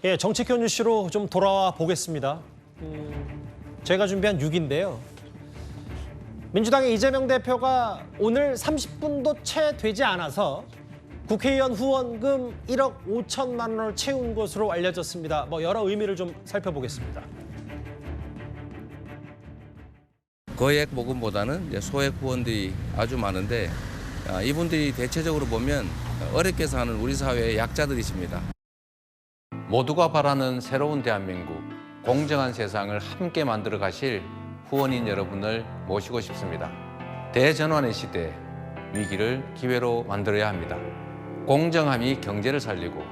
예, 정치권 뉴스로 좀 돌아와 보겠습니다. 제가 준비한 6인데요. 민주당의 이재명 대표가 오늘 30분도 채 되지 않아서 국회의원 후원금 1억 5천만 원을 채운 것으로 알려졌습니다. 여러 의미를 좀 살펴보겠습니다. 거액 모금보다는 이제 소액 후원들이 아주 많은데 이분들이 대체적으로 보면 어렵게 사는 우리 사회의 약자들이십니다. 모두가 바라는 새로운 대한민국, 공정한 세상을 함께 만들어 가실 후원인 여러분을 모시고 싶습니다. 대전환의 시대, 위기를 기회로 만들어야 합니다. 공정함이 경제를 살리고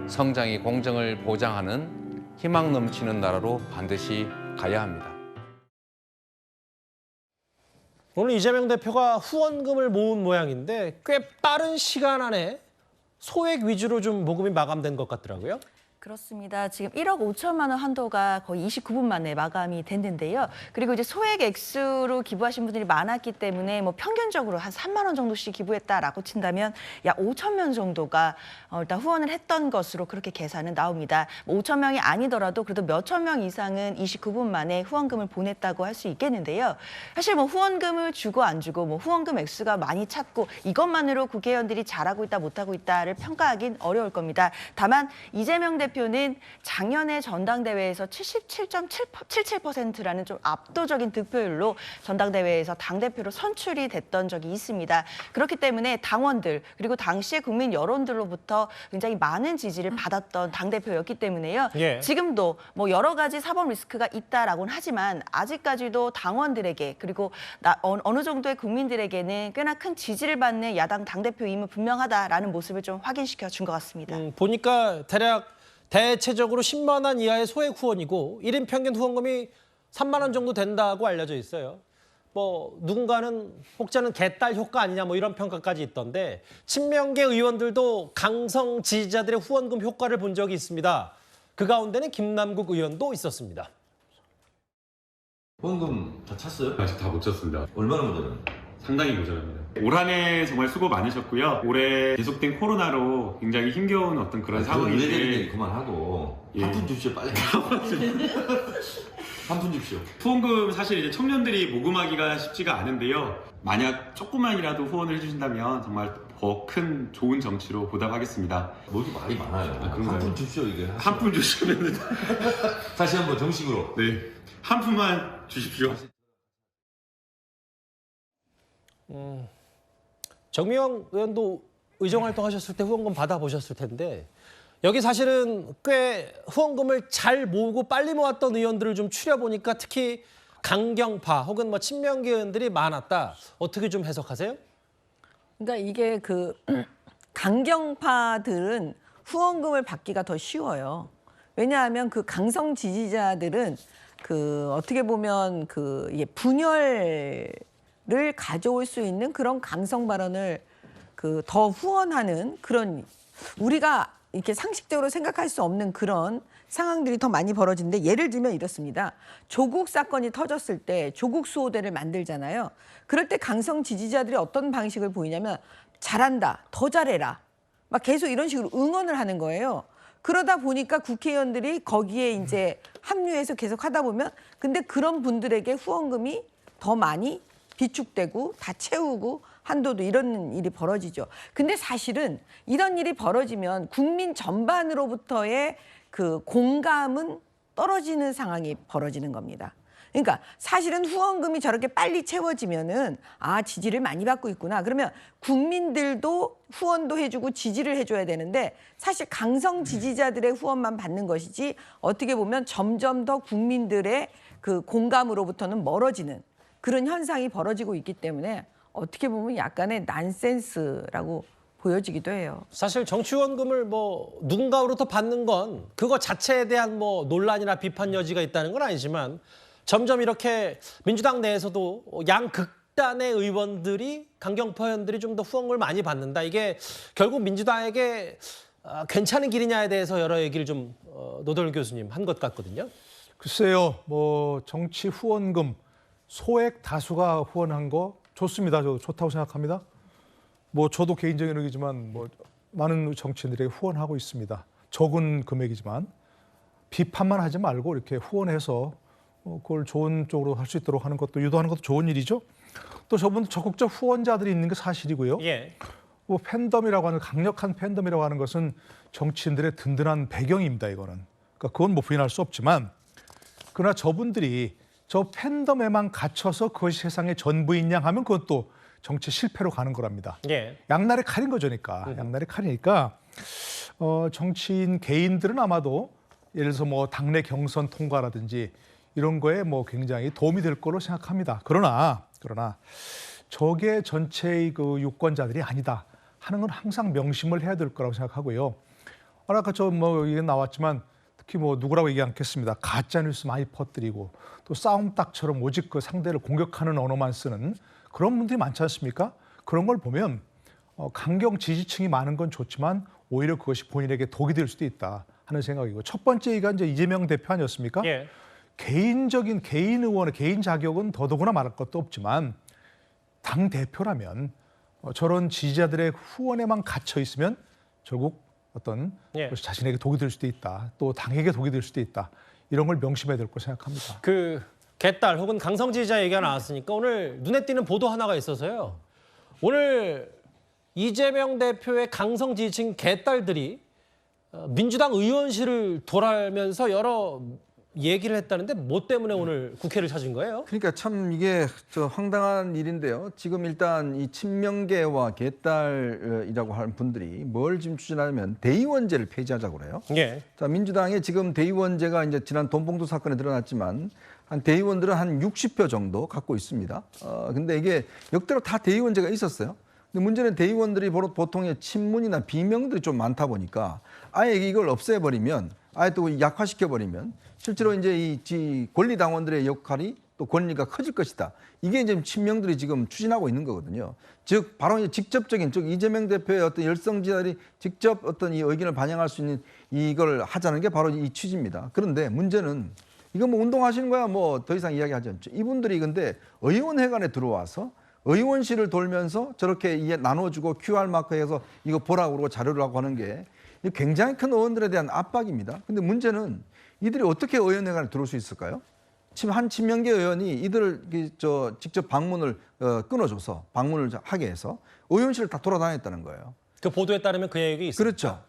성장이 공정을 보장하는 희망 넘치는 나라로 반드시 가야 합니다. 오늘 이재명 대표가 후원금을 모은 모양인데 꽤 빠른 시간 안에 소액 위주로 좀 모금이 마감된 것 같더라고요. 그렇습니다. 지금 1억 5천만 원 한도가 거의 29분 만에 마감이 됐는데요. 그리고 이제 소액 액수로 기부하신 분들이 많았기 때문에 평균적으로 한 3만 원 정도씩 기부했다라고 친다면 약 5천 명 정도가 일단 후원을 했던 것으로 그렇게 계산은 나옵니다. 5천 명이 아니더라도 그래도 몇천 명 이상은 29분 만에 후원금을 보냈다고 할 수 있겠는데요. 사실 후원금을 주고 안 주고 후원금 액수가 많이 찼고 이것만으로 국회의원들이 잘하고 있다 못하고 있다를 평가하긴 어려울 겁니다. 다만 이재명 대표는 작년에 전당대회에서 77.77%라는 좀 압도적인 득표율로 전당대회에서 당대표로 선출이 됐던 적이 있습니다. 그렇기 때문에 당원들 그리고 당시의 국민 여론들로부터 굉장히 많은 지지를 받았던 당대표였기 때문에요. 예. 지금도 여러 가지 사법 리스크가 있다라고는 하지만 아직까지도 당원들에게 그리고 어느 정도의 국민들에게는 꽤나 큰 지지를 받는 야당 당대표임은 분명하다라는 모습을 좀 확인시켜 준 것 같습니다. 보니까 대체적으로 10만 원 이하의 소액 후원이고 1인 평균 후원금이 3만 원 정도 된다고 알려져 있어요. 누군가는 혹자는 개딸 효과 아니냐 이런 평가까지 있던데 친명계 의원들도 강성 지지자들의 후원금 효과를 본 적이 있습니다. 그 가운데는 김남국 의원도 있었습니다. 후원금 다 찼어요? 아직 다 못 쳤습니다. 얼마나 모자라요? 상당히 모자랍니다. 올 한 해 정말 수고 많으셨고요. 올해 계속된 코로나로 굉장히 힘겨운 어떤 그런 상황인데 의뢰되는 얘기 그만하고 예. 한 푼 줍시오 빨리. 한 푼 줍시오. 후원금 사실 이제 청년들이 모금하기가 쉽지가 않은데요. 만약 조금만이라도 후원을 해주신다면 정말 더 큰 좋은 정치로 보답하겠습니다. 뭐지 말이 많아요. 그런가요? 한 푼 줍시오 이게. 한 푼 주시면 다시 한번 정식으로. 네, 한 푼만 주십시오. 정미영 의원도 의정활동 하셨을 때 후원금 받아보셨을 텐데 여기 사실은 꽤 후원금을 잘 모으고 빨리 모았던 의원들을 좀 추려보니까 특히 강경파 혹은 친명계 의원들이 많았다. 어떻게 좀 해석하세요? 그러니까 이게 강경파들은 후원금을 받기가 더 쉬워요. 왜냐하면 강성 지지자들은 어떻게 보면 이게 분열을 가져올 수 있는 그런 강성 발언을 더 후원하는 그런 우리가 이렇게 상식적으로 생각할 수 없는 그런 상황들이 더 많이 벌어지는데 예를 들면 이렇습니다. 조국 사건이 터졌을 때 조국 수호대를 만들잖아요. 그럴 때 강성 지지자들이 어떤 방식을 보이냐면 잘한다, 더 잘해라. 막 계속 이런 식으로 응원을 하는 거예요. 그러다 보니까 국회의원들이 거기에 이제 합류해서 계속 하다 보면 근데 그런 분들에게 후원금이 더 많이 비축되고 다 채우고 한도도 이런 일이 벌어지죠. 근데 사실은 이런 일이 벌어지면 국민 전반으로부터의 공감은 떨어지는 상황이 벌어지는 겁니다. 그러니까 사실은 후원금이 저렇게 빨리 채워지면은 지지를 많이 받고 있구나. 그러면 국민들도 후원도 해주고 지지를 해줘야 되는데 사실 강성 지지자들의 후원만 받는 것이지 어떻게 보면 점점 더 국민들의 공감으로부터는 멀어지는 그런 현상이 벌어지고 있기 때문에 어떻게 보면 약간의 난센스라고 보여지기도 해요. 사실 정치 후원금을 누군가로부터 받는 건 그거 자체에 대한 논란이나 비판 여지가 있다는 건 아니지만 점점 이렇게 민주당 내에서도 양극단의 의원들이 강경파 의원들이 좀 더 후원금을 많이 받는다. 이게 결국 민주당에게 괜찮은 길이냐에 대해서 여러 얘기를 좀 노덜 교수님 한 것 같거든요. 글쎄요, 정치 후원금 소액 다수가 후원한 거 좋습니다. 저도 좋다고 생각합니다. 저도 개인적인 의견이지만 많은 정치인들에게 후원하고 있습니다. 적은 금액이지만 비판만 하지 말고 이렇게 후원해서 그걸 좋은 쪽으로 할 수 있도록 하는 것도 유도하는 것도 좋은 일이죠. 또 저분 적극적 후원자들이 있는 게 사실이고요. 예. 뭐 팬덤이라고 하는 강력한 팬덤이라고 하는 것은 정치인들의 든든한 배경입니다. 이거는. 그러니까 그건 뭐 부인할 수 없지만 그러나 저분들이 저 팬덤에만 갇혀서 그것이 세상의 전부인 양 하면 그것도 정치 실패로 가는 거랍니다. 예. 양날의 칼인 거죠니까. 양날의 칼이니까 정치인 개인들은 아마도 예를 들어서 뭐 당내 경선 통과라든지 이런 거에 뭐 굉장히 도움이 될 거로 생각합니다. 그러나 저게 전체의 그 유권자들이 아니다 하는 건 항상 명심을 해야 될 거라고 생각하고요. 아까 저 뭐 이게 나왔지만 특히 뭐 누구라고 얘기 않겠습니다. 가짜 뉴스 많이 퍼뜨리고 또 싸움닭처럼 오직 그 상대를 공격하는 언어만 쓰는 그런 분들이 많지 않습니까? 그런 걸 보면 강경 지지층이 많은 건 좋지만 오히려 그것이 본인에게 독이 될 수도 있다 하는 생각이고 첫 번째 얘기가 이제 이재명 대표 아니었습니까? 예. 개인적인 개인 의원의 개인 자격은 더더구나 말할 것도 없지만 당 대표라면 저런 지지자들의 후원에만 갇혀 있으면 결국 어떤 것이 자신에게 독이 될 수도 있다. 또 당에게 독이 될 수도 있다. 이런 걸 명심해야 될 거라고 생각합니다. 그 개딸 혹은 강성 지지자 얘기가 나왔으니까 오늘 눈에 띄는 보도 하나가 있어서요. 오늘 이재명 대표의 강성 지지층 개딸들이 민주당 의원실을 돌아면서 여러 얘기를 했다는데 뭐 때문에 오늘 국회를 찾은 거예요? 그러니까 참 이게 저 황당한 일인데요. 지금 일단 이 친명계와 개딸이라고 하는 분들이 뭘 지금 추진하냐면 대의원제를 폐지하자고 그래요. 예. 자, 민주당의 지금 대의원제가 이제 지난 돈봉투 사건에 드러났지만 한 대의원들은 한 60표 정도 갖고 있습니다. 근데 이게 역대로 다 대의원제가 있었어요. 근데 문제는 대의원들이 보통 친문이나 비명들이 좀 많다 보니까 아예 이걸 없애버리면 아예 또 약화시켜버리면 실제로 이제 이 권리당원들의 역할이 또 권리가 커질 것이다. 이게 이제 친명들이 지금 추진하고 있는 거거든요. 즉 바로 이제 직접적인 즉 이재명 대표의 어떤 열성지들이 직접 어떤 이 의견을 반영할 수 있는 이걸 하자는 게 바로 이 취지입니다. 그런데 문제는 이거 뭐 운동하시는 거야 뭐 더 이상 이야기하지 않죠. 이분들이 근데 의원회관에 들어와서 의원실을 돌면서 저렇게 나눠주고 QR 마크해서 이거 보라고 그러고 자료를 하고 하는 게 굉장히 큰 의원들에 대한 압박입니다. 근데 문제는 이들이 어떻게 의원회관에 들어올 수 있을까요? 한 친명계 의원이 이들을 직접 방문을 끊어줘서 방문을 하게 해서 의원실을 다 돌아다녔다는 거예요. 그 보도에 따르면 그 얘기 있습니다. 그렇죠.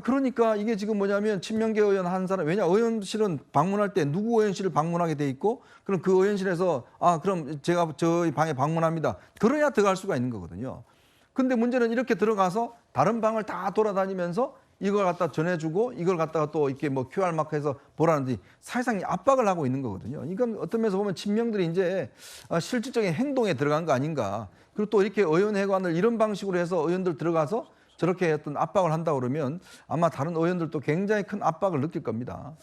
그러니까 이게 지금 뭐냐면 친명계 의원 한 사람 왜냐 의원실은 방문할 때 누구 의원실을 방문하게 돼 있고 그럼 그 의원실에서 그럼 제가 저희 방에 방문합니다. 그래야 들어갈 수가 있는 거거든요. 근데 문제는 이렇게 들어가서 다른 방을 다 돌아다니면서 이걸 갖다 전해주고 이걸 갖다가 또 이렇게 뭐 QR 마크해서 보라는지 사실상 압박을 하고 있는 거거든요. 이건 어떤 면에서 보면 친명들이 이제 실질적인 행동에 들어간 거 아닌가. 그리고 또 이렇게 의원회관을 이런 방식으로 해서 의원들 들어가서 저렇게 어떤 압박을 한다 그러면 아마 다른 의원들도 굉장히 큰 압박을 느낄 겁니다.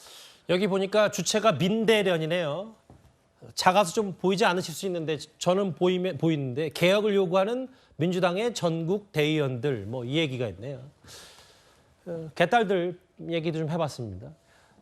여기 보니까 주체가 민대련이네요. 작아서 좀 보이지 않으실 수 있는데 저는 보이는데 개혁을 요구하는 민주당의 전국 대의원들 뭐 이 얘기가 있네요. 개딸들 얘기도 좀 해봤습니다.